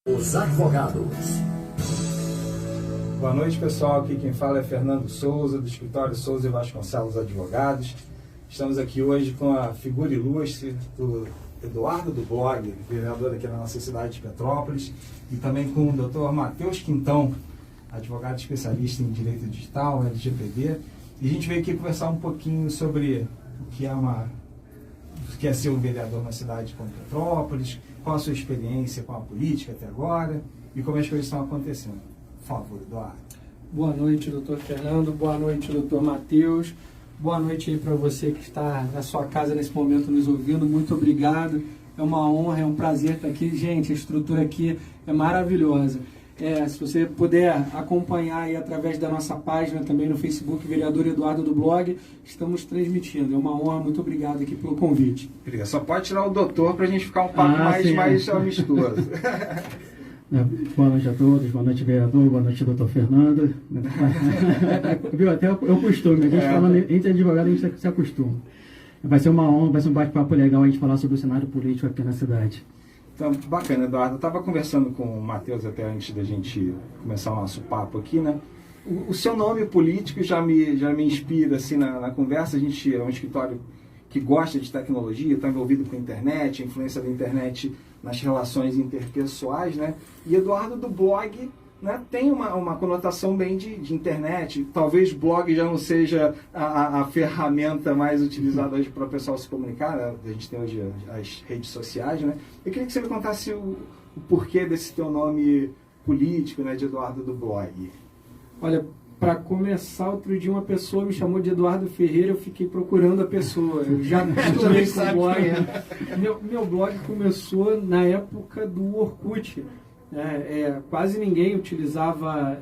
Os advogados. Boa noite, pessoal. Aqui quem fala é Fernando Souza, do escritório Souza e Vasconcelos Advogados. Estamos aqui hoje com a figura ilustre do Eduardo do Blog, vereador aqui na nossa cidade de Petrópolis, e também com o Dr. Matheus Quintão, advogado especialista em Direito Digital, LGPD. E a gente veio aqui conversar um pouquinho sobre o que é ser um vereador na cidade como Petrópolis, qual a sua experiência com a política até agora e como as coisas estão acontecendo. Por favor, Eduardo. Boa noite, doutor Fernando. Boa noite, doutor Matheus. Boa noite aí para você que está na sua casa nesse momento nos ouvindo. Muito obrigado. É uma honra, é um prazer estar aqui. Gente, a estrutura aqui é maravilhosa. Se você puder acompanhar aí através da nossa página também no Facebook, Vereador Eduardo do Blog, estamos transmitindo. É uma honra, muito obrigado aqui pelo convite. Obrigado. Só pode tirar o doutor para a gente ficar um papo mais amistoso. Boa noite a todos, boa noite, vereador, boa noite, doutor Fernando. Viu, até o costume, a gente falando entre advogados, a gente se acostuma. Vai ser uma honra, vai ser um bate-papo legal a gente falar sobre o cenário político aqui na cidade. Então, bacana, Eduardo. Eu estava conversando com o Matheus até antes da gente começar o nosso papo aqui, né? O seu nome político já me inspira assim na conversa. A gente é um escritório que gosta de tecnologia, está envolvido com a internet, a influência da internet nas relações interpessoais, né? E Eduardo do Blog, né, tem uma conotação bem de internet. Talvez blog já não seja a ferramenta mais utilizada hoje para o pessoal se comunicar, né? A gente tem hoje as redes sociais, né? Eu queria que você me contasse o porquê desse teu nome político, né, de Eduardo do Blog. Olha, para começar, outro dia uma pessoa me chamou de Eduardo Ferreira, eu fiquei procurando a pessoa. Eu já acostumei com o blog. Meu blog começou na época do Orkut. Quase ninguém utilizava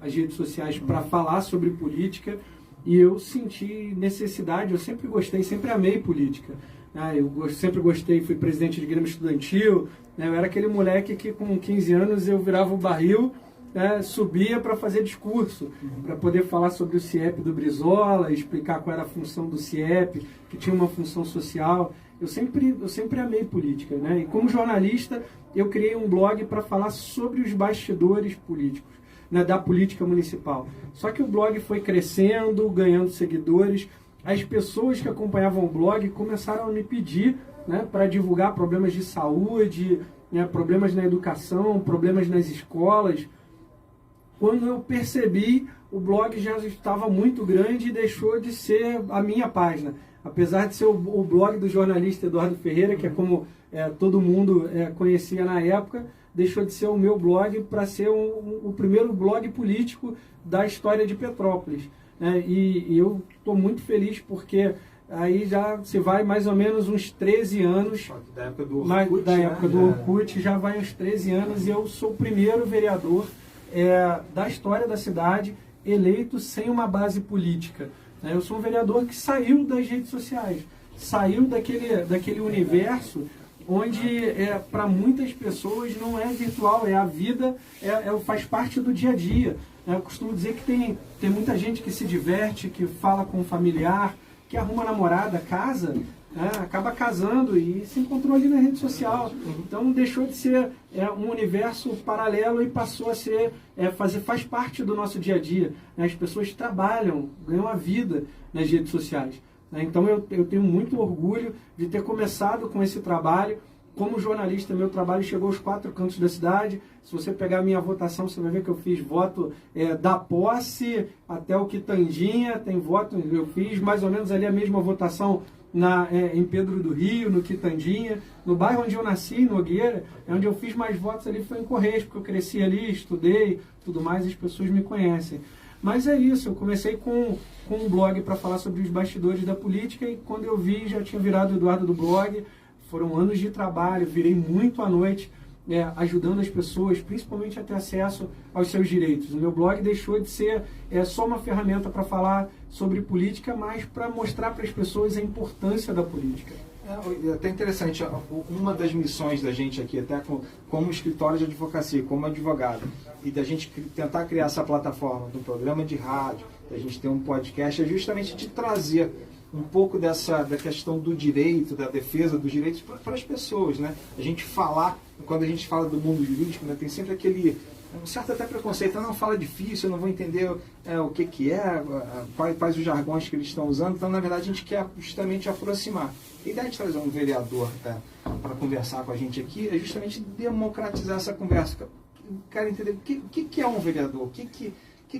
as redes sociais para falar sobre política e eu senti necessidade, eu sempre gostei, sempre amei política. Eu sempre gostei, fui presidente de Grêmio Estudantil, eu era aquele moleque que com 15 anos eu virava o barril, subia para fazer discurso, para poder falar sobre o CIEP do Brizola, explicar qual era a função do CIEP, que tinha uma função social. Eu sempre amei política, né? E como jornalista, eu criei um blog para falar sobre os bastidores políticos, né, da política municipal. Só que o blog foi crescendo, ganhando seguidores. As pessoas que acompanhavam o blog começaram a me pedir, né, para divulgar problemas de saúde, né, problemas na educação, problemas nas escolas. Quando eu percebi, o blog já estava muito grande e deixou de ser a minha página. Apesar de ser o blog do jornalista Eduardo Ferreira, que é como todo mundo conhecia na época, deixou de ser o meu blog para ser o primeiro blog político da história de Petrópolis. E eu estou muito feliz porque aí já se vai mais ou menos uns 13 anos, da época do Orkut, já vai uns 13 anos e eu sou o primeiro vereador da história da cidade eleito sem uma base política. Eu sou um vereador que saiu das redes sociais, saiu daquele universo onde para muitas pessoas não é virtual, é a vida, faz parte do dia a dia. Eu costumo dizer que tem muita gente que se diverte, que fala com um familiar, que arruma namorada, casa, acaba casando e se encontrou ali na rede social. Então deixou de ser um universo paralelo e passou a ser, faz parte do nosso dia a dia. As pessoas trabalham, ganham a vida nas redes sociais. Então eu tenho muito orgulho de ter começado com esse trabalho. Como jornalista, meu trabalho chegou aos 4 cantos da cidade. Se você pegar a minha votação, você vai ver que eu fiz voto da posse até o Quitandinha, tem voto, eu fiz mais ou menos ali a mesma votação em Pedro do Rio, no Quitandinha. No bairro onde eu nasci, em Nogueira, onde eu fiz mais votos ali foi em Correios, porque eu cresci ali, estudei, tudo mais, as pessoas me conhecem. Mas é isso, eu comecei com um blog para falar sobre os bastidores da política e quando eu vi, já tinha virado Eduardo do Blog. Foram anos de trabalho, virei muito à noite, ajudando as pessoas, principalmente a ter acesso aos seus direitos. O meu blog deixou de ser só uma ferramenta para falar sobre política, mas para mostrar para as pessoas a importância da política. É até interessante, uma das missões da gente aqui, até como escritório de advocacia, como advogado, e da gente tentar criar essa plataforma do programa de rádio, da gente ter um podcast, é justamente de trazer um pouco da questão do direito, da defesa dos direitos para as pessoas, né? A gente falar, quando a gente fala do mundo jurídico, né, tem sempre aquele um certo até preconceito, não fala difícil, eu não vou entender o que é, quais os jargões que eles estão usando, então na verdade a gente quer justamente aproximar. A ideia de trazer um vereador para conversar com a gente aqui é justamente democratizar essa conversa. Eu quero entender o que é um vereador, o que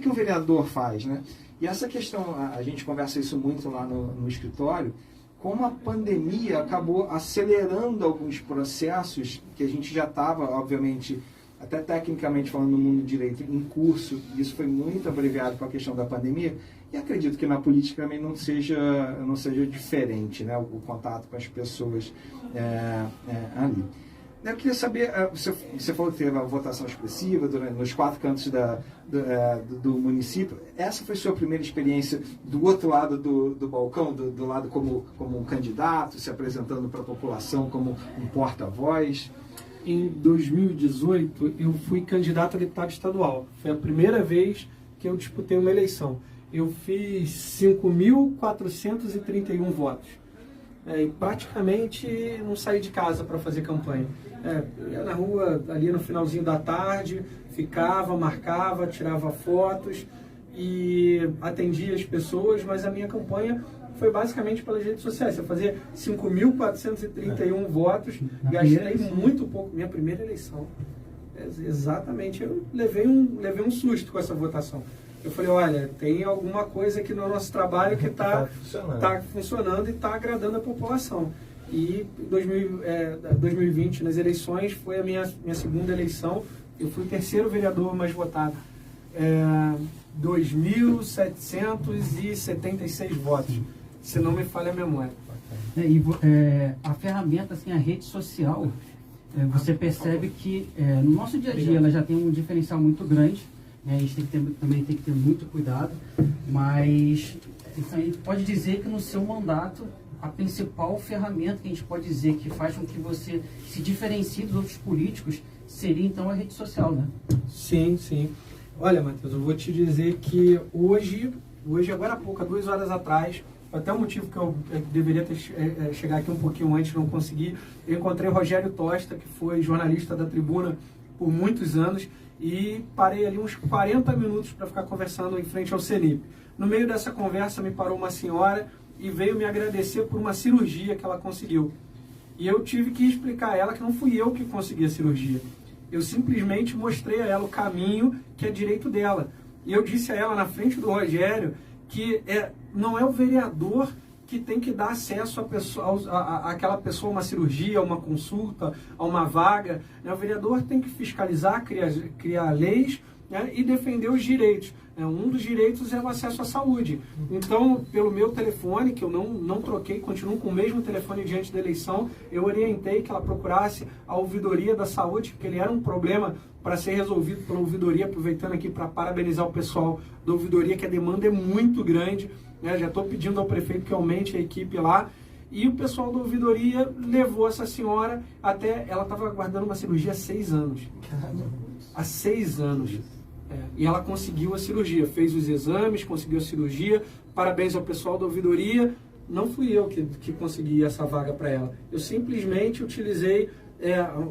um vereador faz, né? E essa questão, a gente conversa isso muito lá no escritório, como a pandemia acabou acelerando alguns processos que a gente já estava, obviamente, até tecnicamente falando no mundo do direito, em curso, e isso foi muito abreviado com a questão da pandemia, e acredito que na política também não seja diferente, né, o contato com as pessoas ali. Eu queria saber, você falou que teve uma votação expressiva nos 4 cantos do município. Essa foi sua primeira experiência do outro lado do balcão, do lado como um candidato, se apresentando para a população como um porta-voz? Em 2018, eu fui candidato a deputado estadual. Foi a primeira vez que eu disputei uma eleição. Eu fiz 5.431 votos. E praticamente não saí de casa para fazer campanha. Eu ia na rua ali no finalzinho da tarde, ficava, marcava, tirava fotos e atendia as pessoas, mas a minha campanha foi basicamente pelas redes sociais. Eu fazia 5.431 votos, gastei muito pouco. Minha primeira eleição. Exatamente, eu levei um susto com essa votação. Eu falei, olha, tem alguma coisa aqui no nosso trabalho que está funcionando e está agradando a população. E 2020, nas eleições, foi a minha segunda eleição. Eu fui o terceiro vereador mais votado. 2.776 votos, se não me falha a memória. A ferramenta, assim, a rede social, você percebe que no nosso dia a dia ela já tem um diferencial muito grande. A gente também tem que ter muito cuidado, mas a gente pode dizer que no seu mandato a principal ferramenta que a gente pode dizer que faz com que você se diferencie dos outros políticos seria então a rede social, né? Sim, sim. Olha, Matheus, eu vou te dizer que hoje agora há pouco, há 2 horas atrás, até o motivo que eu deveria ter chegar aqui um pouquinho antes, não consegui, eu encontrei o Rogério Tosta, que foi jornalista da Tribuna por muitos anos, e parei ali uns 40 minutos para ficar conversando em frente ao CENIP. No meio dessa conversa me parou uma senhora e veio me agradecer por uma cirurgia que ela conseguiu. E eu tive que explicar a ela que não fui eu que consegui a cirurgia. Eu simplesmente mostrei a ela o caminho que é direito dela. E eu disse a ela na frente do Rogério que não é o vereador que tem que dar acesso àquela pessoa a uma cirurgia, a uma consulta, a uma vaga. O vereador tem que fiscalizar, criar leis, né, e defender os direitos. Um dos direitos é o acesso à saúde. Então, pelo meu telefone, que eu não troquei, continuo com o mesmo telefone diante da eleição, eu orientei que ela procurasse a ouvidoria da saúde, porque ele era um problema para ser resolvido pela ouvidoria, aproveitando aqui para parabenizar o pessoal da ouvidoria, que a demanda é muito grande. Já estou pedindo ao prefeito que aumente a equipe lá. E o pessoal da ouvidoria levou essa senhora até... Ela estava aguardando uma cirurgia há 6 anos. Há 6 anos. E ela conseguiu a cirurgia. Fez os exames, conseguiu a cirurgia. Parabéns ao pessoal da ouvidoria. Não fui eu que consegui essa vaga para ela. Eu simplesmente utilizei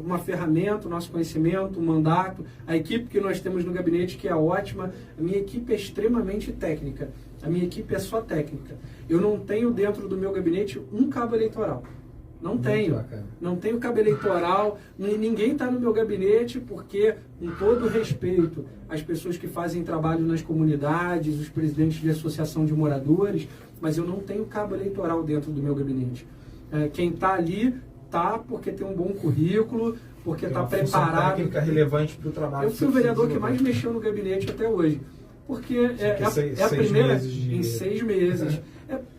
uma ferramenta, o nosso conhecimento, o mandato, a equipe que nós temos no gabinete, que é ótima. A minha equipe é extremamente técnica. A minha equipe é só técnica. Eu não tenho dentro do meu gabinete um cabo eleitoral. Não tenho. Não tenho cabo eleitoral. Ninguém está no meu gabinete porque, com todo respeito às pessoas que fazem trabalho nas comunidades, os presidentes de associação de moradores, mas eu não tenho cabo eleitoral dentro do meu gabinete. Quem está ali está porque tem um bom currículo, porque está preparado. Técnica relevante para o trabalho. Eu fui o vereador que mais mexeu no gabinete até hoje. Porque é a primeira em 6 meses.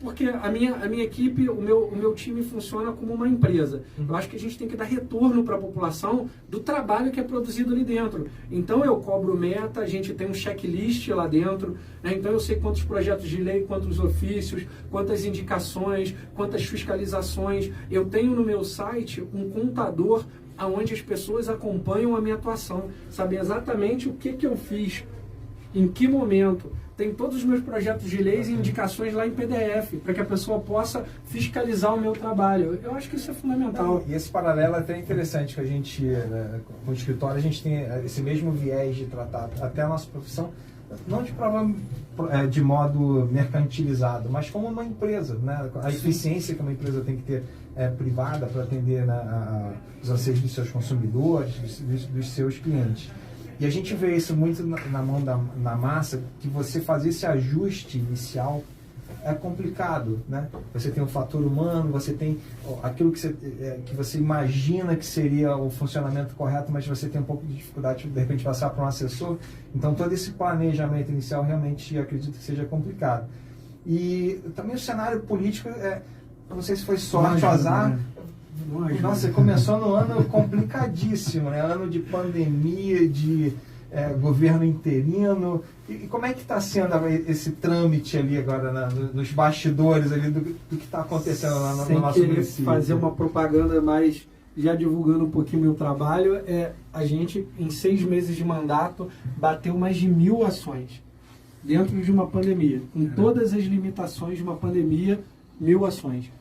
Porque a minha equipe, o meu time funciona como uma empresa. Eu acho que a gente tem que dar retorno para a população do trabalho que é produzido ali dentro. Então eu cobro meta, a gente tem um checklist lá dentro, né? Então eu sei quantos projetos de lei, quantos ofícios, quantas indicações, quantas fiscalizações. Eu tenho no meu site um contador onde as pessoas acompanham a minha atuação, sabem exatamente o que eu fiz em que momento. Tem todos os meus projetos de leis e indicações lá em PDF, para que a pessoa possa fiscalizar o meu trabalho. Eu acho que isso é fundamental. E esse paralelo é até interessante, que a gente, né, com o escritório, a gente tem esse mesmo viés de tratar até a nossa profissão, não de modo mercantilizado, mas como uma empresa, né? A eficiência que uma empresa tem que ter privada para atender, né, os anseios dos seus consumidores, dos seus clientes. E a gente vê isso muito na mão na massa, que você fazer esse ajuste inicial é complicado, né? Você tem o fator humano, você tem aquilo que você imagina que seria o funcionamento correto, mas você tem um pouco de dificuldade de repente passar para um assessor. Então todo esse planejamento inicial realmente acredito que seja complicado. E também o cenário político, eu não sei se foi sorte ou azar. Né? Nossa, começou no ano complicadíssimo, né? Ano de pandemia, de governo interino. E como é que está sendo esse trâmite ali agora nos bastidores ali do que está acontecendo lá no nosso município? Fazer uma propaganda, mas já divulgando um pouquinho meu trabalho, a gente, em 6 meses de mandato, bateu mais de 1000 ações dentro de uma pandemia. Com todas as limitações de uma pandemia, 1000 ações.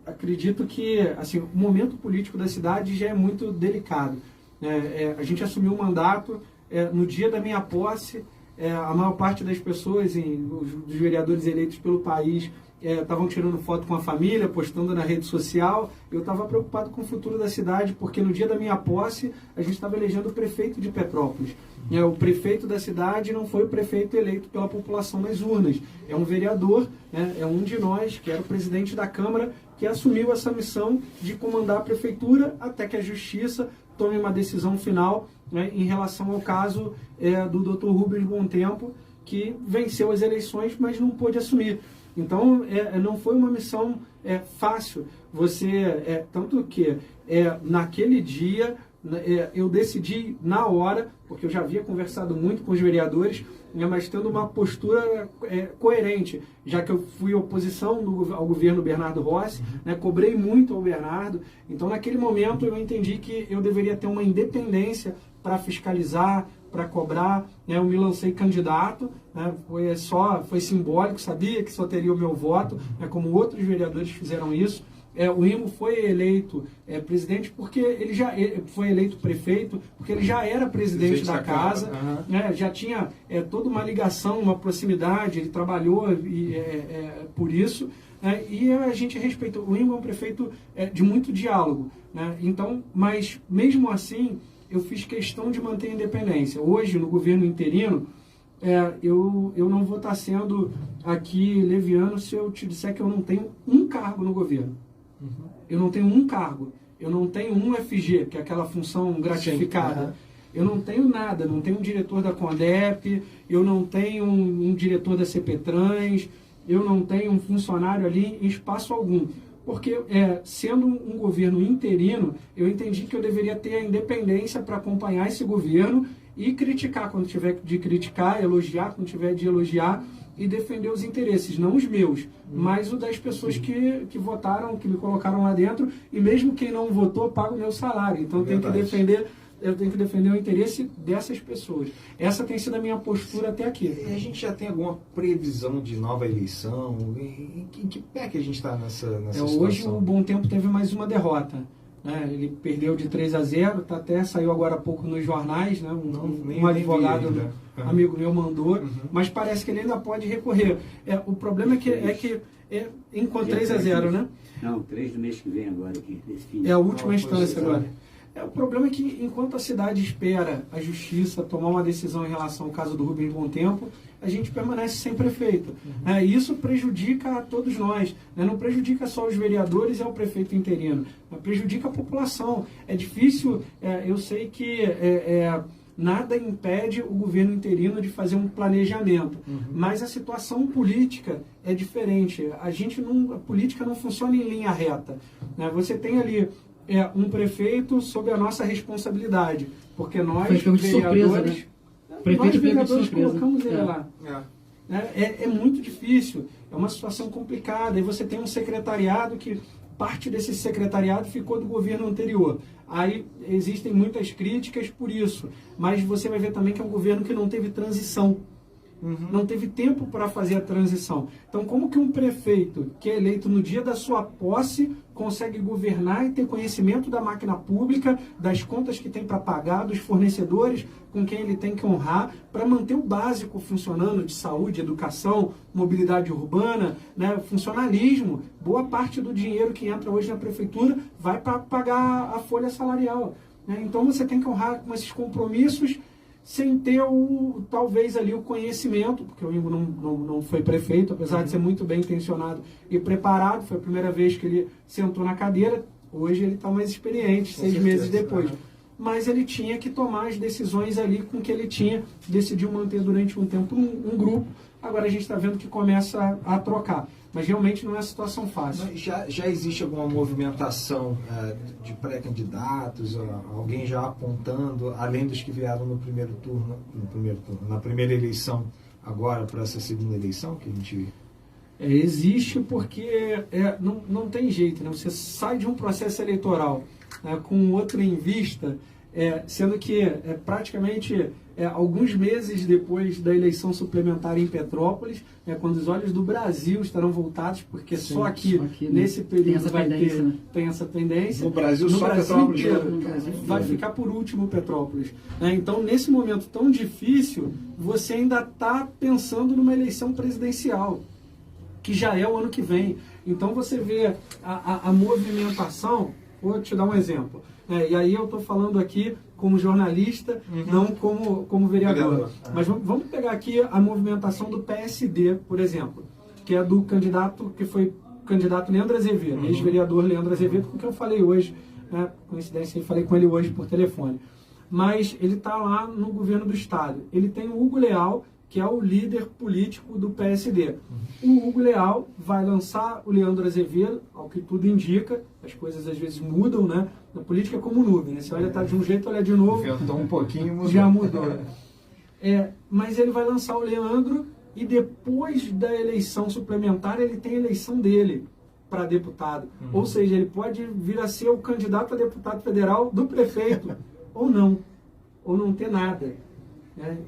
Acredito que assim, o momento político da cidade já é muito delicado. A gente assumiu o mandato, no dia da minha posse, a maior parte das pessoas, dos vereadores eleitos pelo país, estavam tirando foto com a família, postando na rede social. Eu estava preocupado com o futuro da cidade, porque no dia da minha posse, a gente estava elegendo o prefeito de Petrópolis. O prefeito da cidade não foi o prefeito eleito pela população nas urnas. É um vereador, é um de nós, que era o presidente da Câmara, que assumiu essa missão de comandar a prefeitura até que a Justiça tome uma decisão final, em relação ao caso do Dr. Rubens Bom Tempo, que venceu as eleições, mas não pôde assumir. Então, não foi uma missão fácil. Tanto que naquele dia eu decidi na hora, porque eu já havia conversado muito com os vereadores, mas tendo uma postura coerente, já que eu fui oposição ao governo Bernardo Rossi, cobrei muito ao Bernardo. Então, naquele momento, eu entendi que eu deveria ter uma independência para fiscalizar, para cobrar. Eu me lancei candidato, foi simbólico, sabia que só teria o meu voto, como outros vereadores fizeram isso. O Imo foi eleito presidente porque ele foi eleito prefeito, porque ele já era presidente da casa, já tinha toda uma ligação, uma proximidade, ele trabalhou por isso, e a gente respeitou. O Imo é um prefeito de muito diálogo, então, mas mesmo assim eu fiz questão de manter a independência. Hoje, no governo interino, eu não vou estar sendo aqui leviano se eu te disser que eu não tenho um cargo no governo. Eu não tenho um cargo, eu não tenho um FG, que é aquela função gratificada. Sim, eu não tenho nada, não tenho um diretor da Condep, eu não tenho um diretor da CPTrans, eu não tenho um funcionário ali em espaço algum. Porque, sendo um governo interino, eu entendi que eu deveria ter a independência para acompanhar esse governo e criticar quando tiver de criticar, elogiar quando tiver de elogiar, e defender os interesses, não os meus, mas o das pessoas que votaram, que me colocaram lá dentro, e mesmo quem não votou paga o meu salário. Então eu tenho que defender o interesse dessas pessoas. Essa tem sido a minha postura até aqui. E a gente já tem alguma previsão de nova eleição? Em que pé que a gente está nessa situação? Hoje o Bom Tempo teve mais uma derrota. Ele perdeu de 3-0, até saiu agora há pouco nos jornais, um advogado amigo meu mandou, mas parece que ele ainda pode recorrer. O problema é que enquanto 3-0, né? Não, 3 do mês que vem agora aqui. É a última instância agora. O problema é que enquanto a cidade espera a justiça tomar uma decisão em relação ao caso do Rubens Bom Tempo, a gente permanece sem prefeito. Isso prejudica a todos nós. Não prejudica só os vereadores e ao prefeito interino, mas prejudica a população. É difícil, eu sei que nada impede o governo interino de fazer um planejamento, mas a situação política é diferente. A política não funciona em linha reta. Você tem ali um prefeito sob a nossa responsabilidade, porque nós, vereadores, colocamos ele lá. É muito difícil, é uma situação complicada, e você tem um secretariado que parte desse secretariado ficou do governo anterior. Aí existem muitas críticas por isso, mas você vai ver também que é um governo que não teve transição. Não teve tempo para fazer a transição. Então, como que um prefeito que é eleito no dia da sua posse consegue governar e ter conhecimento da máquina pública, das contas que tem para pagar, dos fornecedores com quem ele tem que honrar, para manter o básico funcionando de saúde, educação, mobilidade urbana, né, funcionalismo? Boa parte do dinheiro que entra hoje na prefeitura vai para pagar a folha salarial, né? Então, você tem que honrar com esses compromissos sem ter talvez ali o conhecimento, porque o Ingo não foi prefeito, apesar de ser muito bem intencionado e preparado. Foi a primeira vez que ele sentou na cadeira. Hoje ele está mais experiente, 6 meses depois. Mas ele tinha que tomar as decisões ali com que ele tinha, decidiu manter durante um tempo um grupo. Agora a gente está vendo que começa a trocar. Mas realmente não é uma situação fácil. Mas já existe alguma movimentação de pré-candidatos, alguém já apontando, além dos que vieram no primeiro turno, na primeira eleição, agora para essa segunda eleição que a gente... Existe porque não tem jeito, né? Você sai de um processo eleitoral, né, com outro em vista, sendo que praticamente alguns meses depois da eleição suplementar em Petrópolis, quando os olhos do Brasil estarão voltados, porque sim, só aqui nesse período tem essa tendência. No Brasil, no só Brasil Petrópolis inteiro, vai ficar por último Petrópolis. Então, nesse momento tão difícil, você ainda está pensando numa eleição presidencial, que já é o ano que vem. Então, você vê a movimentação. Vou te dar um exemplo. E aí eu estou falando aqui como jornalista, não como vereador. Mas vamos pegar aqui a movimentação do PSD, por exemplo, que é do candidato, que foi candidato Leandro Azevedo, ex-vereador Leandro Azevedo, com quem eu falei hoje, né? Coincidência, eu falei com ele hoje por telefone. Mas ele está lá no governo do estado. Ele tem o Hugo Leal, que é o líder político do PSD. O Hugo Leal vai lançar o Leandro Azevedo, ao que tudo indica, as coisas às vezes mudam, né? Na política é como nuvem, né? Você olha, tá de um jeito, olha de novo. Ventou um pouquinho, mudou. Já mudou. Mas ele vai lançar o Leandro e depois da eleição suplementar ele tem a eleição dele para deputado. Ou seja, ele pode vir a ser o candidato a deputado federal do prefeito, ou não ter nada.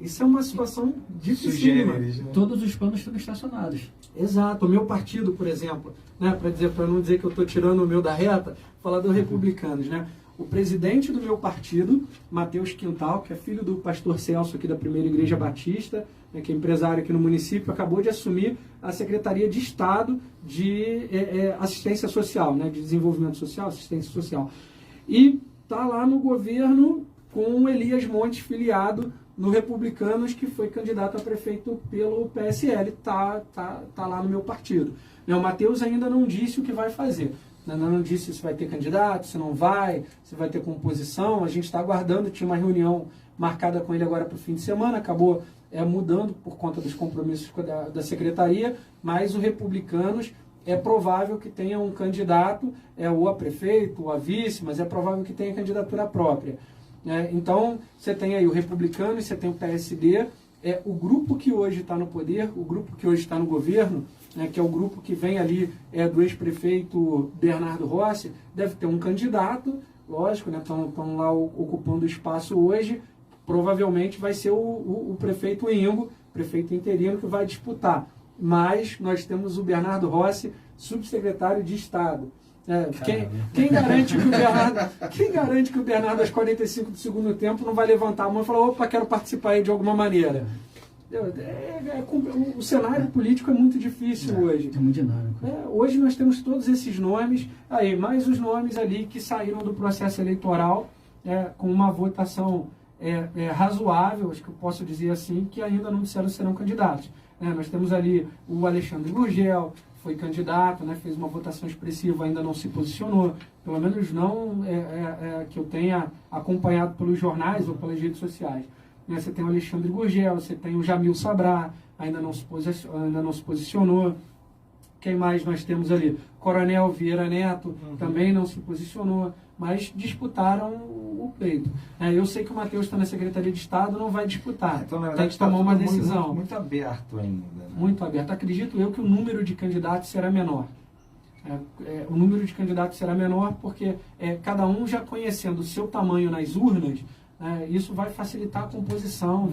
Isso é uma situação dificílima. Né? Todos os planos estão estacionados. Exato. O meu partido, por exemplo, né, para não dizer que eu estou tirando o meu da reta, falar dos republicanos, né? O presidente do meu partido, Matheus Quintal, que é filho do pastor Celso aqui da Primeira Igreja Batista, né, que é empresário aqui no município, acabou de assumir a Secretaria de Estado de Assistência Social, né, de Desenvolvimento Social, Assistência Social. E está lá no governo com o Elias Montes, filiado no Republicanos, que foi candidato a prefeito pelo PSL, tá lá no meu partido. O Matheus ainda não disse o que vai fazer. Não disse se vai ter candidato, se não vai, se vai ter composição. A gente está aguardando, tinha uma reunião marcada com ele agora para o fim de semana, acabou mudando por conta dos compromissos da secretaria, mas o Republicanos é provável que tenha um candidato, ou a prefeito, ou a vice, mas é provável que tenha candidatura própria. Então, você tem aí o Republicano e você tem o PSD. O grupo que hoje está no poder, o grupo que hoje está no governo, que é o grupo que vem ali do ex-prefeito Bernardo Rossi, deve ter um candidato, lógico, estão lá ocupando o espaço hoje, provavelmente vai ser o prefeito Ingo, prefeito interino, que vai disputar. Mas nós temos o Bernardo Rossi, subsecretário de Estado. Quem garante que o Bernardo, aos 45 do segundo tempo, não vai levantar a mão e falar: opa, quero participar aí de alguma maneira? O cenário político é muito difícil hoje. É muito dinâmico. Hoje nós temos todos esses nomes, mais os nomes ali que saíram do processo eleitoral com uma votação razoável, acho que eu posso dizer assim, que ainda não disseram serão candidatos. Nós temos ali o Alexandre Gurgel, foi candidato, fez uma votação expressiva, ainda não se posicionou, pelo menos não que eu tenha acompanhado pelos jornais ou pelas redes sociais. Você tem o Alexandre Gurgel, você tem o Jamil Sabrá, ainda não se posicionou. Quem mais nós temos ali? Coronel Vieira Neto, também não se posicionou, mas disputaram o pleito. Eu sei que o Matheus está na Secretaria de Estado, não vai disputar. Então, na verdade, tem que tomar uma decisão. Muito aberto ainda. Muito aberto. Acredito eu que o número de candidatos será menor. O número de candidatos será menor porque cada um já conhecendo o seu tamanho nas urnas, isso vai facilitar a composição,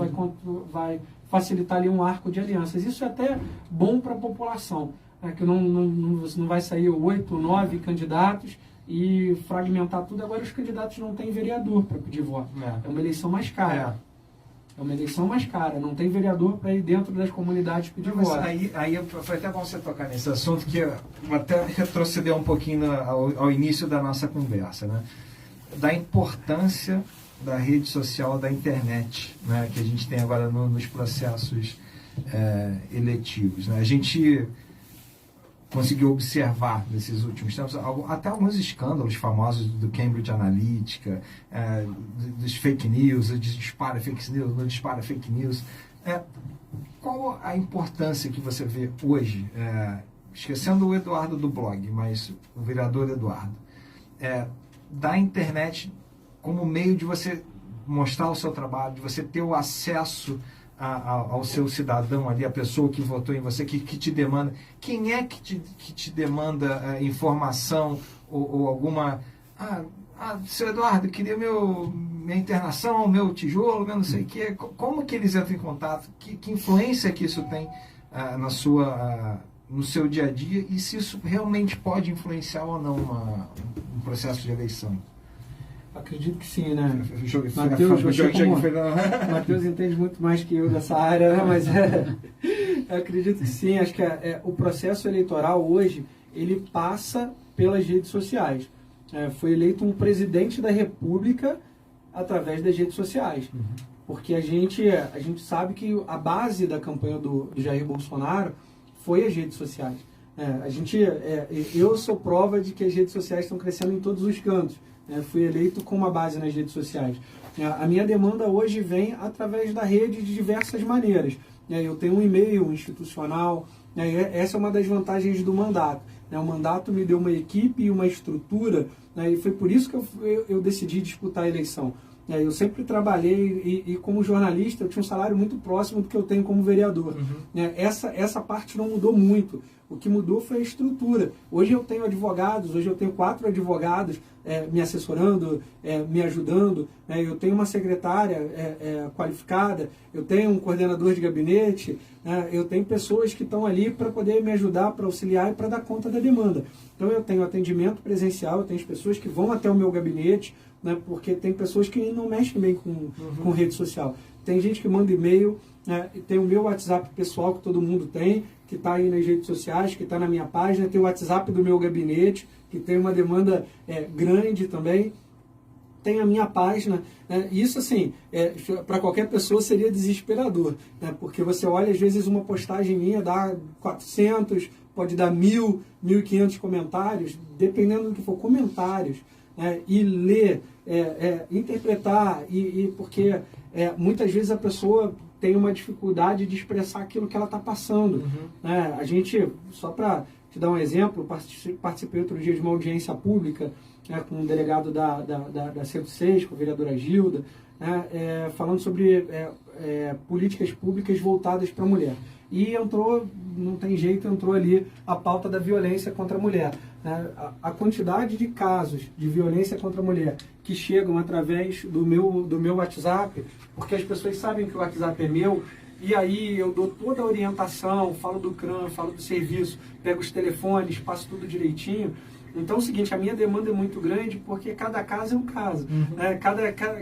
vai facilitar ali um arco de alianças. Isso é até bom para a população, que não vai sair 8, 9 candidatos e fragmentar tudo. Agora os candidatos não têm vereador para pedir voto. É uma eleição mais cara. É uma eleição mais cara, não tem vereador para ir dentro das comunidades pedir voto. Aí foi até bom você tocar nesse assunto, que eu até retroceder um pouquinho ao início da nossa conversa, né? Da importância da rede social, da internet, né? Que a gente tem agora nos processos eletivos, né? A gente conseguiu observar nesses últimos tempos até alguns escândalos famosos do Cambridge Analytica, dos fake news, do dispara fake news, não dispara fake news. Qual a importância que você vê hoje, esquecendo o Eduardo do blog, mas o vereador Eduardo, da internet como meio de você mostrar o seu trabalho, de você ter o acesso ao seu cidadão ali, a pessoa que votou em você, que te demanda. Quem é que te demanda informação ou alguma... seu Eduardo, queria minha internação, meu tijolo, meu não sei o quê. Como que eles entram em contato? Que influência que isso tem no seu dia a dia e se isso realmente pode influenciar ou não um processo de eleição? Acredito que sim, né? Matheus entende muito mais que eu dessa área, né? Mas eu acredito que sim. Acho que o processo eleitoral hoje, ele passa pelas redes sociais. Foi eleito um presidente da República através das redes sociais. Porque a gente sabe que a base da campanha do Jair Bolsonaro foi as redes sociais. Eu sou prova de que as redes sociais estão crescendo em todos os cantos. Fui eleito com uma base nas redes sociais. A minha demanda hoje vem através da rede de diversas maneiras. Eu tenho um e-mail institucional. Essa é uma das vantagens do mandato. O mandato me deu uma equipe e uma estrutura, e foi por isso que eu decidi disputar a eleição. Eu sempre trabalhei e como jornalista eu tinha um salário muito próximo do que eu tenho como vereador. Essa parte não mudou muito. O que mudou foi a estrutura. Hoje eu tenho advogados, hoje eu tenho 4 advogados me assessorando, me ajudando. Eu tenho uma secretária qualificada, eu tenho um coordenador de gabinete, eu tenho pessoas que estão ali para poder me ajudar, para auxiliar e para dar conta da demanda. Então eu tenho atendimento presencial, eu tenho as pessoas que vão até o meu gabinete, porque tem pessoas que não mexem bem com rede social. Tem gente que manda e-mail, tem o meu WhatsApp pessoal que todo mundo tem, que está aí nas redes sociais, que está na minha página, tem o WhatsApp do meu gabinete, que tem uma demanda grande também, tem a minha página. Isso, assim, para qualquer pessoa seria desesperador, porque você olha, às vezes, uma postagem minha dá 400, pode dar 1.000, 1.500 comentários, dependendo do que for, comentários, e ler, interpretar, porque muitas vezes a pessoa tem uma dificuldade de expressar aquilo que ela está passando. A gente, só para te dar um exemplo, participei outro dia de uma audiência pública com um delegado da 106, com a vereadora Gilda, falando sobre políticas públicas voltadas para a mulher. E entrou, não tem jeito, entrou ali a pauta da violência contra a mulher. A quantidade de casos de violência contra a mulher que chegam através do meu WhatsApp, porque as pessoas sabem que o WhatsApp é meu, e aí eu dou toda a orientação, falo do CRAM, falo do serviço, pego os telefones, passo tudo direitinho. Então é o seguinte, a minha demanda é muito grande porque cada caso é um caso.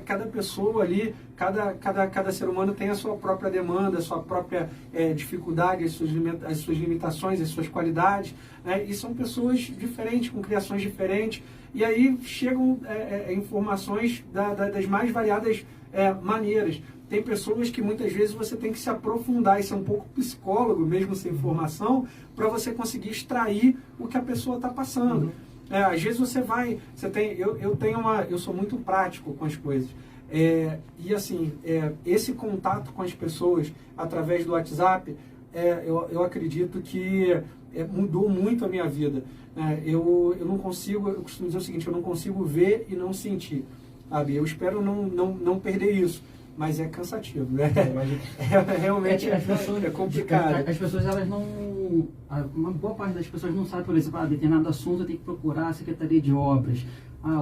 Cada pessoa ali, cada ser humano tem a sua própria demanda, a sua própria dificuldade, as suas limitações, as suas qualidades. E são pessoas diferentes, com criações diferentes. E aí chegam informações das mais variadas maneiras. Tem pessoas que muitas vezes você tem que se aprofundar e ser um pouco psicólogo, mesmo sem formação, para você conseguir extrair o que a pessoa está passando. Às vezes eu sou muito prático com as coisas. E assim, esse contato com as pessoas através do WhatsApp, eu acredito que mudou muito a minha vida. Eu não consigo, eu costumo dizer o seguinte, eu não consigo ver e não sentir. Sabe? Eu espero não perder isso. mas é cansativo, né? Realmente é complicado. As pessoas, elas não... Uma boa parte das pessoas não sabe, por exemplo, determinado assunto eu tenho que procurar a Secretaria de Obras.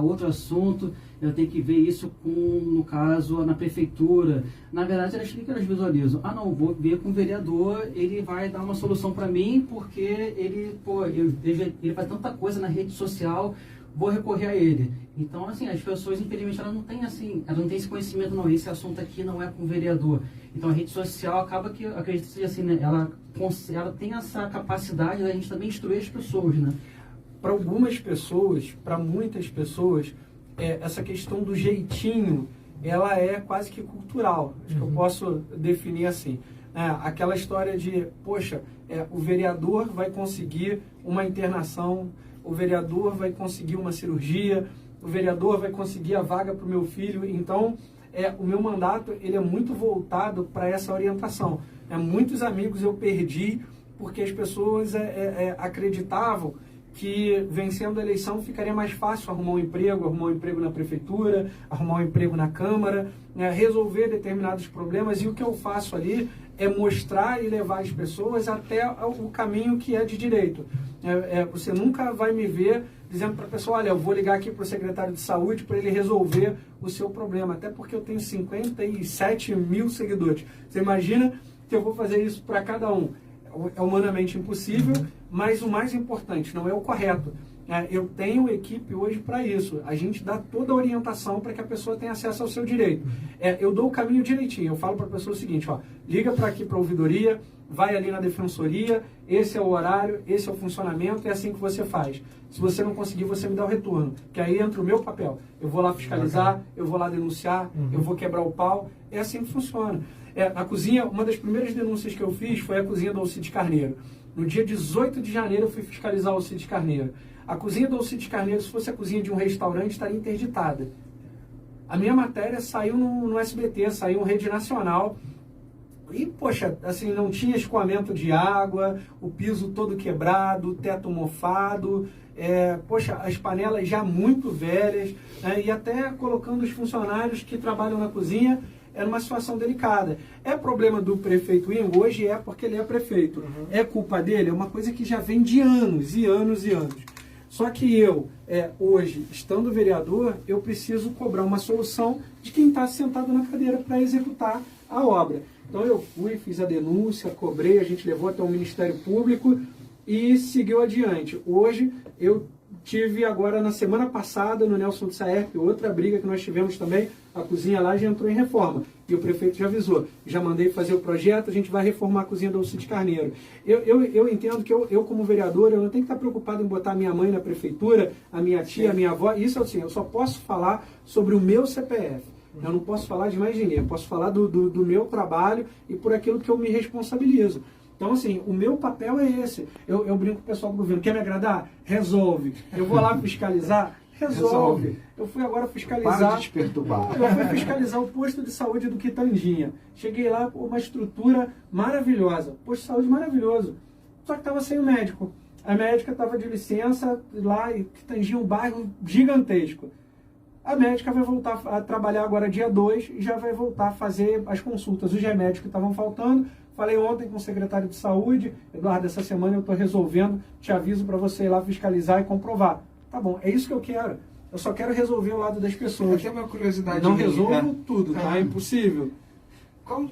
Outro assunto, eu tenho que ver isso no caso, na prefeitura. Na verdade, elas visualizam. Não, vou ver com o vereador, ele vai dar uma solução para mim, porque ele faz tanta coisa na rede social, vou recorrer a ele. Então, assim, as pessoas, infelizmente, elas não têm esse conhecimento, não, esse assunto aqui não é com o vereador. Então, a rede social acaba que, acredito que seja assim, né, ela tem essa capacidade da gente também instruir as pessoas, né? Para algumas pessoas, para muitas pessoas, essa questão do jeitinho, ela é quase que cultural. Acho que eu posso definir assim. Aquela história de, poxa, o vereador vai conseguir uma internação, o vereador vai conseguir uma cirurgia, o vereador vai conseguir a vaga para o meu filho. Então, o meu mandato ele é muito voltado para essa orientação. Muitos amigos eu perdi porque as pessoas acreditavam que vencendo a eleição ficaria mais fácil arrumar um emprego na prefeitura, arrumar um emprego na Câmara, resolver determinados problemas, e o que eu faço ali é mostrar e levar as pessoas até o caminho que é de direito. Você nunca vai me ver dizendo para a pessoa, olha, eu vou ligar aqui para o secretário de saúde para ele resolver o seu problema, até porque eu tenho 57 mil seguidores. Você imagina que eu vou fazer isso para cada um? É humanamente impossível, mas o mais importante, não é o correto. Eu tenho equipe hoje para isso. A gente dá toda a orientação para que a pessoa tenha acesso ao seu direito. Eu dou o caminho direitinho. Eu falo para a pessoa o seguinte, liga para aqui para a ouvidoria, vai ali na defensoria, esse é o horário, esse é o funcionamento, é assim que você faz. Se você não conseguir, você me dá o retorno, que aí entra o meu papel. Eu vou lá fiscalizar, eu vou lá denunciar, eu vou quebrar o pau. É assim que funciona. Na cozinha, uma das primeiras denúncias que eu fiz foi a cozinha do Alcides Carneiro. No dia 18 de janeiro eu fui fiscalizar o Alcides Carneiro. A cozinha do Alcides Carneiro, se fosse a cozinha de um restaurante, estaria interditada. A minha matéria saiu no SBT, saiu em rede nacional. E, poxa, assim, não tinha escoamento de água, o piso todo quebrado, o teto mofado, poxa, as panelas já muito velhas, né, e até colocando os funcionários que trabalham na cozinha, era uma situação delicada. É problema do prefeito Ingo? Hoje porque ele é prefeito. É culpa dele? É uma coisa que já vem de anos e anos e anos. Só que eu, hoje, estando vereador, eu preciso cobrar uma solução de quem está sentado na cadeira para executar a obra. Então eu fui, fiz a denúncia, cobrei, a gente levou até o Ministério Público e seguiu adiante. Hoje eu tive agora na semana passada no Nelson de Saerp, outra briga que nós tivemos também, a cozinha lá já entrou em reforma e o prefeito já avisou, já mandei fazer o projeto, a gente vai reformar a cozinha do Alcides Carneiro. Eu entendo que eu como vereador, eu não tenho que estar preocupado em botar a minha mãe na prefeitura, a minha tia, a minha avó, isso assim, eu só posso falar sobre o meu CPF. Eu não posso falar de mais ninguém, eu posso falar do meu trabalho e por aquilo que eu me responsabilizo. Então, assim, o meu papel é esse. Eu brinco com o pessoal do governo. Quer me agradar? Resolve. Eu vou lá fiscalizar? Resolve. Eu fui agora fiscalizar... Para de te perturbar. Eu fui fiscalizar o posto de saúde do Quitandinha. Cheguei lá, uma estrutura maravilhosa. Posto de saúde maravilhoso. Só que estava sem o médico. A médica estava de licença lá e Quitandinha é um bairro gigantesco. A médica vai voltar a trabalhar agora dia 2 e já vai voltar a fazer as consultas. Os remédios que estavam faltando... Falei ontem com o secretário de saúde, Eduardo, essa semana eu estou resolvendo, te aviso para você ir lá fiscalizar e comprovar. Tá bom, é isso que eu quero. Eu só quero resolver o lado das pessoas. Aqui é uma curiosidade. Não resolvo tudo, tá? É impossível. Qual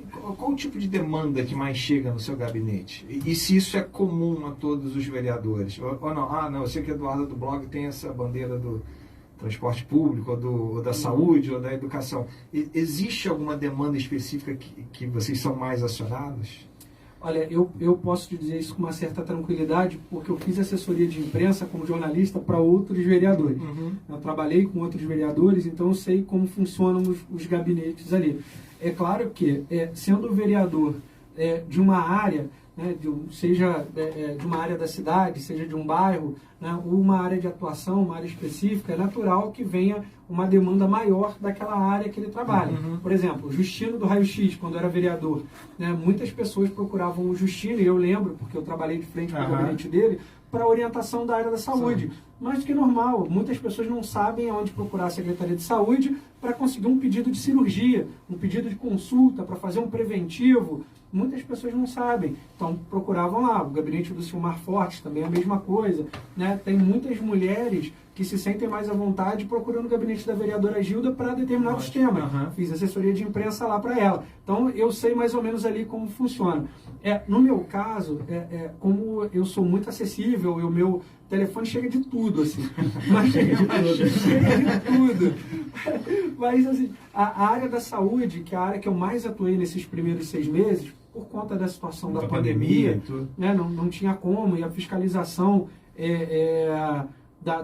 o tipo de demanda que mais chega no seu gabinete? E se isso é comum a todos os vereadores? Ou não? Não, eu sei que a Eduarda do blog tem essa bandeira do transporte público, ou da saúde, ou da educação. Existe alguma demanda específica que vocês são mais acionados? Olha, eu posso te dizer isso com uma certa tranquilidade, porque eu fiz assessoria de imprensa como jornalista para outros vereadores. Eu trabalhei com outros vereadores, então eu sei como funcionam os gabinetes ali. É claro que, sendo vereador de uma área, né, seja de uma área da cidade, seja de um bairro, né, ou uma área de atuação, uma área específica, é natural que venha uma demanda maior daquela área que ele trabalha. Por exemplo, o Justino do Raio X, quando era vereador, né, muitas pessoas procuravam o Justino, e eu lembro, porque eu trabalhei de frente com o gabinete dele, para orientação da área da saúde. Mais do que normal, muitas pessoas não sabem aonde procurar a Secretaria de Saúde, para conseguir um pedido de cirurgia, um pedido de consulta, para fazer um preventivo. Muitas pessoas não sabem, então procuravam lá. O gabinete do Silmar Fortes também é a mesma coisa, né? Tem muitas mulheres que se sentem mais à vontade procurando o gabinete da vereadora Gilda para determinados temas. Fiz assessoria de imprensa lá para ela. Então, eu sei mais ou menos ali como funciona. No meu caso, como eu sou muito acessível, o meu telefone chega de tudo, assim. Mas chega de tudo. Mas, assim, a área da saúde, que é a área que eu mais atuei nesses primeiros 6 meses, por conta da situação da pandemia, né, não tinha como, e a fiscalização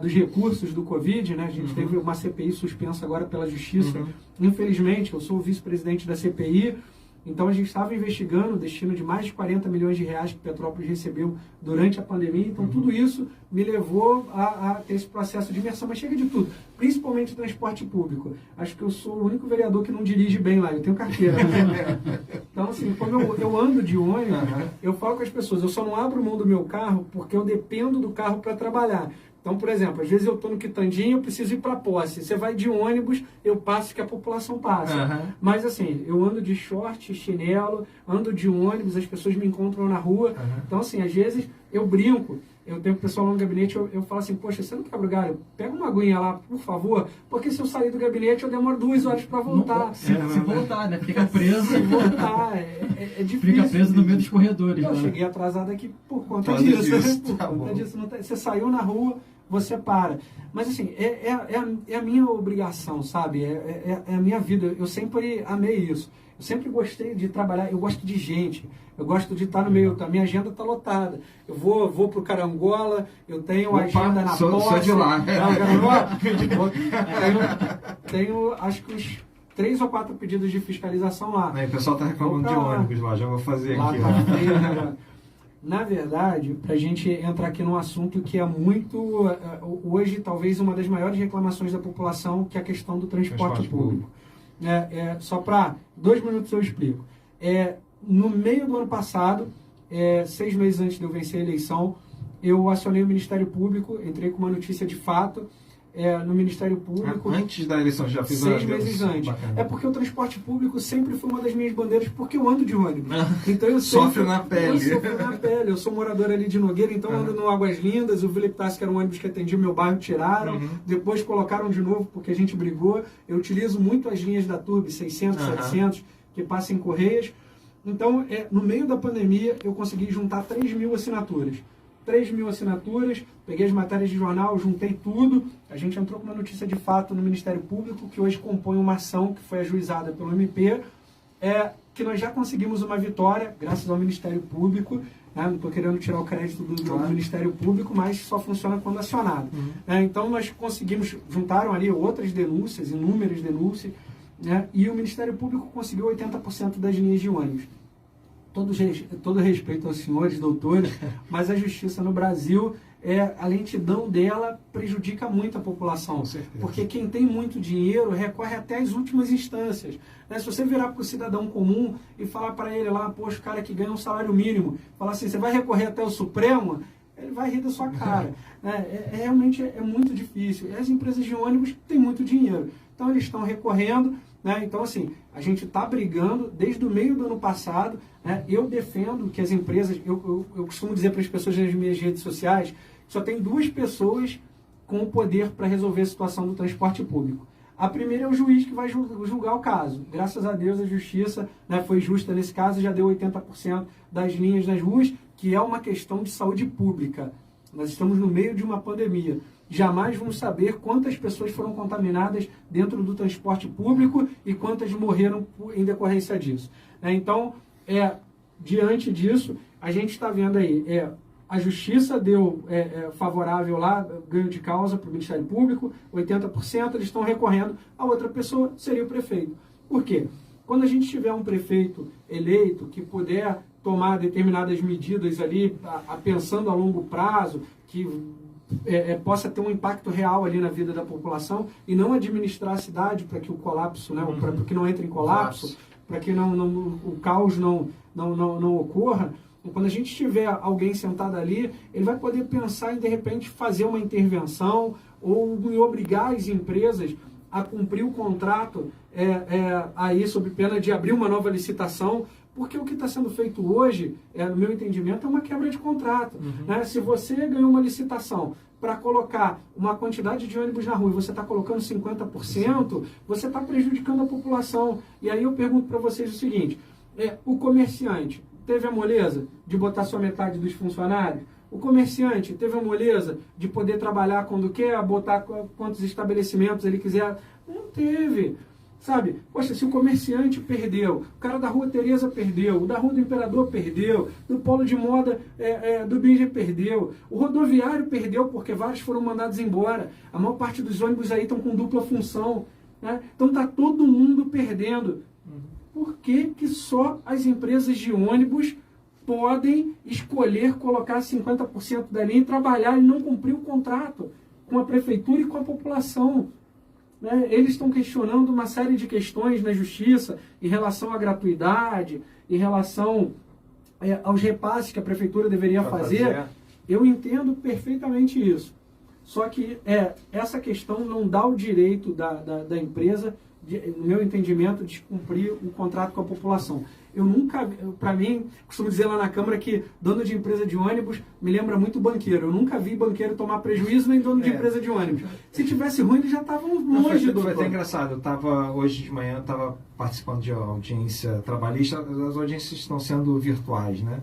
dos recursos do Covid, né? A gente teve uma CPI suspensa agora pela Justiça. Infelizmente, eu sou o vice-presidente da CPI, então a gente estava investigando o destino de mais de 40 milhões de reais que Petrópolis recebeu durante a pandemia. Então tudo isso me levou a ter esse processo de imersão, mas chega de tudo, principalmente transporte público. Acho que eu sou o único vereador que não dirige bem lá, eu tenho carteira. Então, assim, quando eu ando de ônibus, eu falo com as pessoas, eu só não abro mão do meu carro porque eu dependo do carro para trabalhar. Então, por exemplo, às vezes eu estou no Quitandinho, eu preciso ir para Posse. Você vai de ônibus, eu passo que a população passa. Mas assim, eu ando de short, chinelo, ando de ônibus, as pessoas me encontram na rua. Então, assim, às vezes eu brinco. Eu tenho o pessoal lá no gabinete, eu falo assim, poxa, você não quebra o galho? Pega uma aguinha lá, por favor, porque se eu sair do gabinete eu demoro 2 horas para voltar. Se voltar, né? Fica preso. Se voltar, é difícil. Fica preso no meio dos corredores. Eu cheguei atrasado aqui por conta disso. Por conta disso. Você saiu na rua, você para. Mas assim, é a minha obrigação, sabe? É a minha vida. Eu sempre amei isso. Eu sempre gostei de trabalhar, eu gosto de gente, eu gosto de estar no meio, a minha agenda está lotada. Eu vou para o Carangola, eu tenho agenda na Posse. Só de lá. Tenho acho que uns 3 ou 4 pedidos de fiscalização lá. O pessoal está reclamando de ônibus lá, já vou fazer lá aqui. Tá feio, né? Na verdade, para a gente entrar aqui num assunto que é muito, hoje, talvez uma das maiores reclamações da população, que é a questão do transporte público. Só para 2 minutos eu explico. No meio do ano passado, 6 meses antes de eu vencer a eleição, eu acionei o Ministério Público, entrei com uma notícia de fato no Ministério Público. Antes da eleição, já fiz 6 meses antes. Bacana. Porque o transporte público sempre foi uma das minhas bandeiras, porque eu ando de ônibus. Então eu sofro na pele. Eu sofro na pele. Eu sou morador ali de Nogueira, então ando no Águas Lindas. O Felipe Tassi, que era um ônibus que atendia o meu bairro, tiraram. Depois colocaram de novo, porque a gente brigou. Eu utilizo muito as linhas da Turb, 600, 700, que passam em Correias. Então, no meio da pandemia, eu consegui juntar 3.000 assinaturas. 3.000 assinaturas, peguei as matérias de jornal, juntei tudo. A gente entrou com uma notícia de fato no Ministério Público, que hoje compõe uma ação que foi ajuizada pelo MP, que nós já conseguimos uma vitória, graças ao Ministério Público. Né? Não estou querendo tirar o crédito do Ministério Público, mas só funciona quando acionado. Então, nós conseguimos, juntaram ali outras denúncias, inúmeras denúncias, né? E o Ministério Público conseguiu 80% das linhas de ônibus. Todo respeito aos senhores, doutores, mas a justiça no Brasil, a lentidão dela prejudica muito a população. Porque quem tem muito dinheiro recorre até às últimas instâncias. Né? Se você virar para o cidadão comum e falar para ele lá, poxa, o cara que ganha um salário mínimo, falar assim, você vai recorrer até o Supremo, ele vai rir da sua cara. Né? Realmente é muito difícil. E as empresas de ônibus têm muito dinheiro. Então eles estão recorrendo. Né? Então, assim, a gente está brigando desde o meio do ano passado. Né? Eu defendo que as empresas, eu costumo dizer para as pessoas nas minhas redes sociais, que só tem 2 pessoas com o poder para resolver a situação do transporte público. A primeira é o juiz que vai julgar o caso. Graças a Deus a justiça, né, foi justa nesse caso, já deu 80% das linhas nas ruas, que é uma questão de saúde pública. Nós estamos no meio de uma pandemia. Jamais vamos saber quantas pessoas foram contaminadas dentro do transporte público e quantas morreram em decorrência disso. Então, diante disso, a gente está vendo aí, a Justiça deu favorável lá, ganho de causa para o Ministério Público, 80%, eles estão recorrendo, a outra pessoa seria o prefeito. Por quê? Quando a gente tiver um prefeito eleito que puder tomar determinadas medidas ali, pensando a longo prazo, que possa ter um impacto real ali na vida da população e não administrar a cidade para que o colapso, né, para que não entre em colapso, para que o caos não ocorra. Quando a gente tiver alguém sentado ali, ele vai poder pensar em, de repente, fazer uma intervenção ou em obrigar as empresas a cumprir o contrato aí sob pena de abrir uma nova licitação, porque o que está sendo feito hoje, no meu entendimento, é uma quebra de contrato. Né? Se você ganhou uma licitação para colocar uma quantidade de ônibus na rua e você está colocando 50%, você está prejudicando a população. E aí eu pergunto para vocês o seguinte, o comerciante teve a moleza de botar só metade dos funcionários? O comerciante teve a moleza de poder trabalhar quando quer, botar quantos estabelecimentos ele quiser? Não teve. Sabe? Poxa, se o comerciante perdeu, o cara da Rua Tereza perdeu, o da Rua do Imperador perdeu, do Polo de Moda do Bingen perdeu, o rodoviário perdeu porque vários foram mandados embora. A maior parte dos ônibus aí estão com dupla função. Né? Então está todo mundo perdendo. Por que que só as empresas de ônibus podem escolher colocar 50% da linha e trabalhar e não cumprir o contrato com a prefeitura e com a população? Eles estão questionando uma série de questões na justiça em relação à gratuidade, em relação aos repasses que a prefeitura deveria fazer. Eu entendo perfeitamente isso. Só que essa questão não dá o direito da empresa, no meu entendimento, de cumprir o contrato com a população. Eu nunca, para mim, costumo dizer lá na Câmara que dono de empresa de ônibus me lembra muito banqueiro. Eu nunca vi banqueiro tomar prejuízo nem dono de empresa de ônibus. Se tivesse ruim, eles já estavam longe do... Foi até engraçado. Hoje de manhã, eu estava participando de audiência trabalhista. As audiências estão sendo virtuais, né?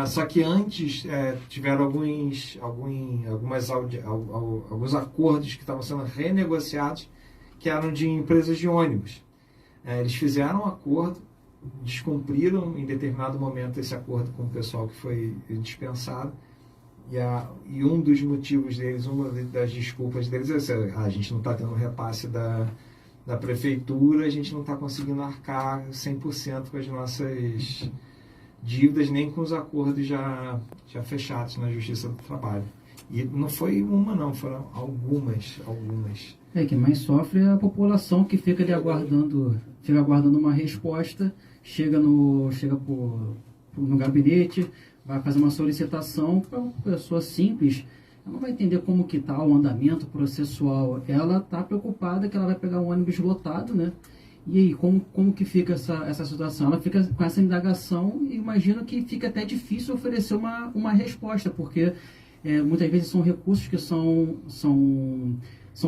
Só que antes tiveram alguns acordos que estavam sendo renegociados, que eram de empresas de ônibus. Eles fizeram um acordo, descumpriram em determinado momento esse acordo com o pessoal que foi dispensado, e um dos motivos deles, uma das desculpas deles é essa: a gente não está tendo repasse da prefeitura, a gente não está conseguindo arcar 100% com as nossas dívidas, nem com os acordos já fechados na Justiça do Trabalho. E não foi uma não, foram algumas. Quem mais sofre é a população, que fica ali aguardando uma resposta, chega no gabinete, vai fazer uma solicitação para uma pessoa simples, ela não vai entender como que está o andamento processual, ela está preocupada que ela vai pegar um ônibus lotado, né? E aí, como que fica essa situação? Ela fica com essa indagação e imagino que fica até difícil oferecer uma resposta, porque muitas vezes são recursos que são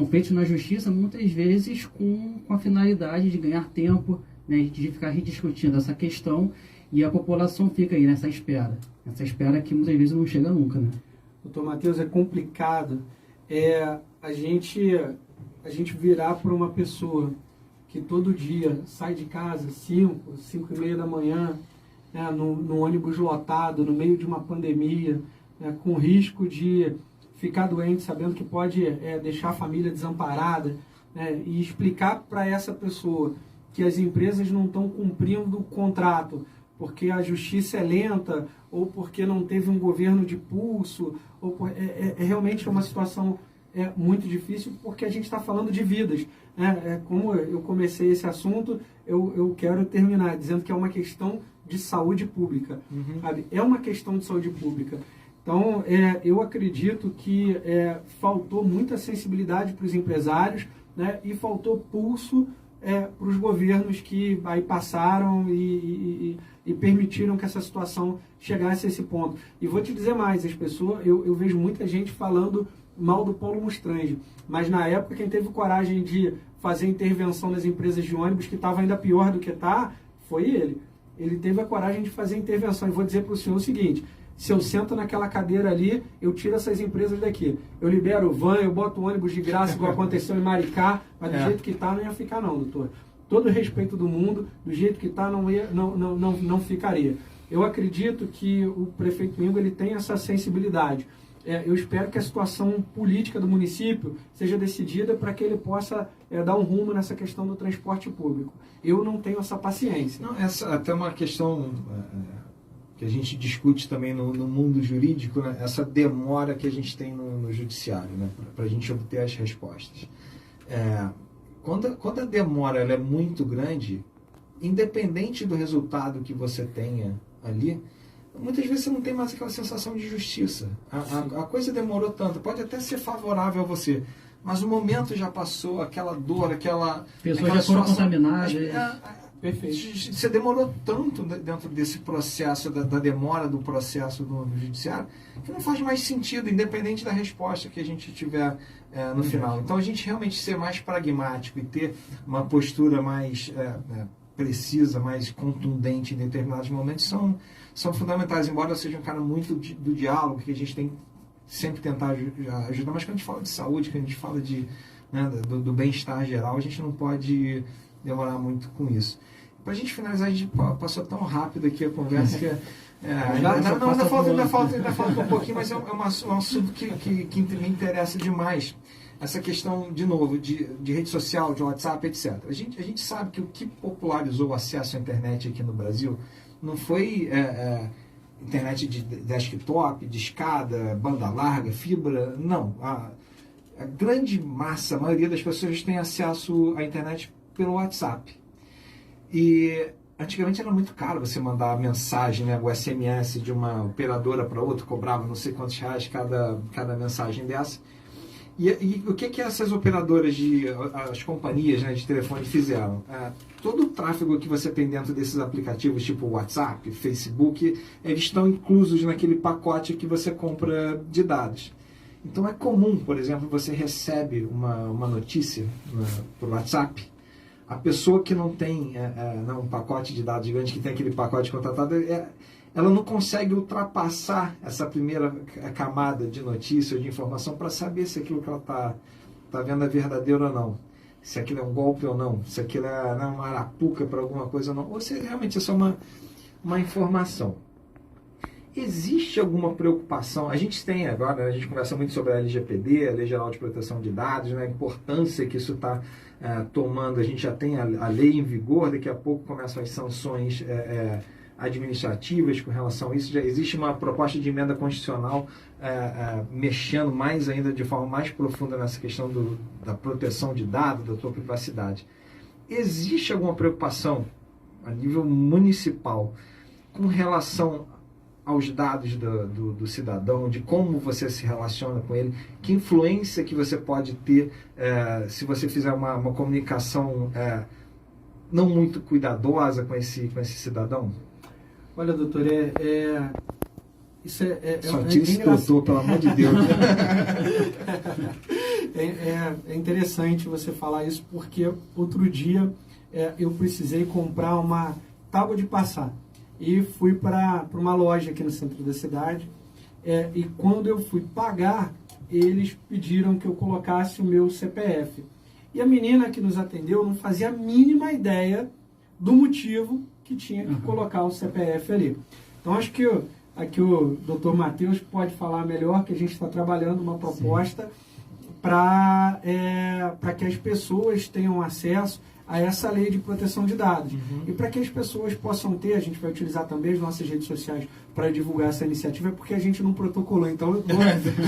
feitos na justiça, muitas vezes com a finalidade de ganhar tempo, né, de ficar rediscutindo essa questão, e a população fica aí nessa espera que muitas vezes não chega nunca, né? Doutor Matheus, é complicado a gente virar para uma pessoa que todo dia sai de casa 5h30 da manhã, né, no ônibus lotado, no meio de uma pandemia, né, com risco de ficar doente, sabendo que pode deixar a família desamparada, né, e explicar para essa pessoa que as empresas não estão cumprindo o contrato porque a justiça é lenta, ou porque não teve um governo de pulso, realmente é uma situação muito difícil, porque a gente está falando de vidas. Como eu comecei esse assunto, eu quero terminar dizendo que é uma questão de saúde pública. Sabe? É uma questão de saúde pública. Então, eu acredito que faltou muita sensibilidade para os empresários, né, e faltou pulso para os governos que aí passaram e permitiram que essa situação chegasse a esse ponto. E vou te dizer mais, as pessoas, eu vejo muita gente falando mal do Paulo Mustrange, mas na época quem teve coragem de fazer intervenção nas empresas de ônibus, que estava ainda pior do que está, foi ele. Ele teve a coragem de fazer intervenção. E vou dizer para o senhor o seguinte: se eu sento naquela cadeira ali, eu tiro essas empresas daqui. Eu libero o van, eu boto o ônibus de graça, igual aconteceu em Maricá, mas do jeito que está, não ia ficar não, doutor. Todo o respeito do mundo, do jeito que está, não ficaria. Eu acredito que o prefeito Ingo, ele tem essa sensibilidade. Eu espero que a situação política do município seja decidida para que ele possa dar um rumo nessa questão do transporte público. Eu não tenho essa paciência. Não, essa até uma questão que a gente discute também no mundo jurídico, né? Essa demora que a gente tem no judiciário, né? Para a gente obter as respostas. Quando a demora ela é muito grande, independente do resultado que você tenha ali, muitas vezes você não tem mais aquela sensação de justiça. A coisa demorou tanto, pode até ser favorável a você, mas o momento já passou, aquela dor, aquela... Pessoas aquela já foram situação. contaminadas. Perfeito. Você demorou tanto dentro desse processo, da demora do processo no judiciário, que não faz mais sentido, independente da resposta que a gente tiver no final. Então, a gente realmente ser mais pragmático e ter uma postura mais precisa, mais contundente em determinados momentos são fundamentais. Embora eu seja um cara muito do diálogo, que a gente tem que sempre tentar ajudar, mas quando a gente fala de saúde, quando a gente fala do bem-estar geral, a gente não pode demorar muito com isso. Para a gente finalizar, a gente passou tão rápido aqui a conversa que ainda falta um pouquinho, mas é um assunto que me interessa demais. Essa questão, de novo, de rede social, de WhatsApp, etc. A gente sabe que o que popularizou o acesso à internet aqui no Brasil não foi internet de desktop, de escada, banda larga, fibra, não. A grande massa, a maioria das pessoas tem acesso à internet pelo WhatsApp. E antigamente era muito caro você mandar mensagem, né, o SMS de uma operadora para outra, cobrava não sei quantos reais cada mensagem dessa. E o que essas operadoras, as companhias, né, de telefone fizeram? Todo o tráfego que você tem dentro desses aplicativos, tipo WhatsApp, Facebook, eles estão inclusos naquele pacote que você compra de dados. Então é comum, por exemplo, você recebe uma notícia por WhatsApp. A pessoa que não tem um pacote de dados gigante, que tem aquele pacote contratado, ela não consegue ultrapassar essa primeira camada de notícia ou de informação para saber se aquilo que ela está vendo é verdadeiro ou não. Se aquilo é um golpe ou não. Se aquilo é uma arapuca para alguma coisa ou não. Ou se realmente é só uma informação. Existe alguma preocupação? A gente tem agora, a gente conversa muito sobre a LGPD, a Lei Geral de Proteção de Dados, né, a importância que isso está tomando. A gente já tem a lei em vigor, daqui a pouco começam as sanções administrativas com relação a isso. Já existe uma proposta de emenda constitucional mexendo mais ainda, de forma mais profunda nessa questão da proteção de dados, da tua privacidade. Existe alguma preocupação a nível municipal com relação aos dados do cidadão, de como você se relaciona com ele, que influência que você pode ter se você fizer uma comunicação não muito cuidadosa com esse cidadão? Olha, doutor, isso Só tira esse doutor, pelo amor de Deus. É interessante você falar isso, porque outro dia eu precisei comprar uma tábua de passar. E fui para uma loja aqui no centro da cidade. E quando eu fui pagar, eles pediram que eu colocasse o meu CPF. E a menina que nos atendeu não fazia a mínima ideia do motivo que tinha que colocar o CPF ali. Então, acho que aqui o doutor Matheus pode falar melhor, que a gente está trabalhando uma proposta para que as pessoas tenham acesso a essa lei de proteção de dados. E para que as pessoas possam ter, a gente vai utilizar também as nossas redes sociais para divulgar essa iniciativa, porque a gente não protocolou. Então eu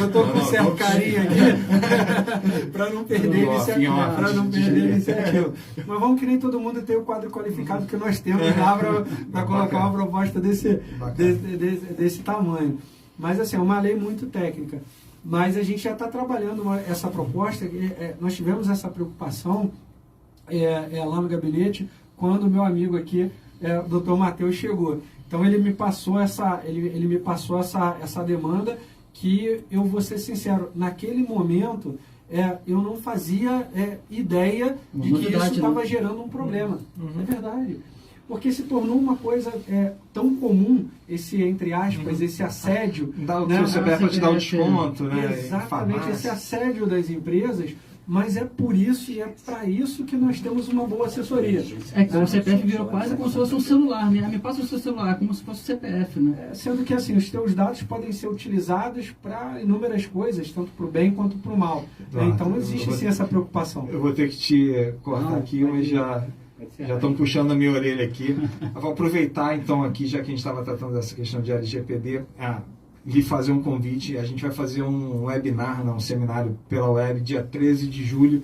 estou com um certo carinho aqui para não perder a iniciativa. Mas vamos que nem todo mundo tem o quadro qualificado que nós temos lá para colocar uma proposta desse tamanho. Mas assim, é uma lei muito técnica. Mas a gente já está trabalhando essa proposta, nós tivemos essa preocupação lá no gabinete, quando o meu amigo aqui, o doutor Matheus, chegou. Então ele me passou essa demanda, que eu vou ser sincero, naquele momento eu não fazia ideia de que isso estava gerando um problema. É verdade. Porque se tornou uma coisa tão comum, esse, entre aspas, esse assédio. O CPF te dá o desconto, né? Exatamente, esse assédio das empresas. Mas é por isso e é para isso que nós temos uma boa assessoria. O CPF virou quase como se fosse um celular, né? Me passa o seu celular, como se fosse o CPF, né? Sendo que assim, os teus dados podem ser utilizados para inúmeras coisas, tanto para o bem quanto para o mal. Então não existe sim essa preocupação. Eu vou ter que te cortar aqui, mas já estão puxando a minha orelha aqui. Eu vou aproveitar então aqui, já que a gente estava tratando dessa questão de LGPD, lhe fazer um convite. A gente vai fazer um webinar, um seminário pela web, dia 13 de julho,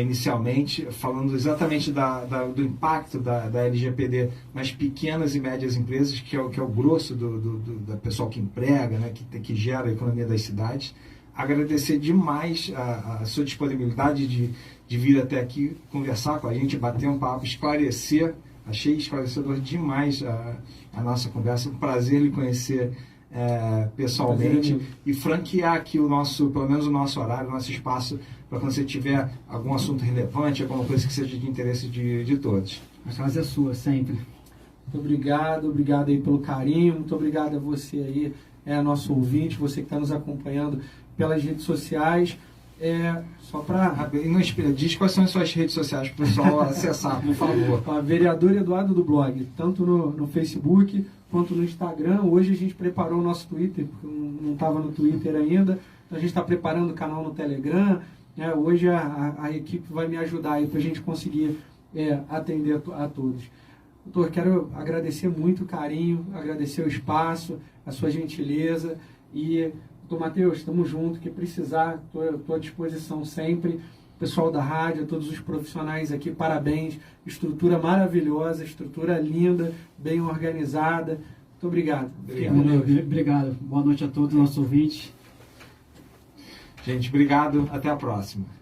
inicialmente, falando exatamente do impacto da LGPD nas pequenas e médias empresas, que é o grosso da pessoal que emprega, né, que gera a economia das cidades. agradecer demais a sua disponibilidade de vir até aqui conversar com a gente, bater um papo, esclarecer. Achei esclarecedor demais a nossa conversa. Um prazer lhe conhecer pessoalmente e franquear aqui pelo menos o nosso horário, o nosso espaço, para quando você tiver algum assunto relevante, alguma coisa que seja de interesse de todos. A casa é sua, sempre. Muito obrigado aí pelo carinho, muito obrigado a você aí, nosso ouvinte, você que está nos acompanhando pelas redes sociais. Só para... Diz quais são as suas redes sociais para o pessoal acessar, por favor. Vereador Eduardo do Blog, tanto no Facebook quanto no Instagram. Hoje a gente preparou o nosso Twitter, porque não estava no Twitter ainda, então a gente está preparando o canal no Telegram. Hoje a equipe vai me ajudar aí para a gente conseguir atender a todos. Doutor, quero agradecer muito o carinho, agradecer o espaço, a sua gentileza e... Doutor Matheus, estamos juntos, que precisar, estou à disposição sempre. Pessoal da rádio, todos os profissionais aqui, parabéns. Estrutura maravilhosa, estrutura linda, bem organizada. Muito obrigado. Obrigado. Boa noite a todos os nossos ouvintes. Gente, obrigado. Até a próxima.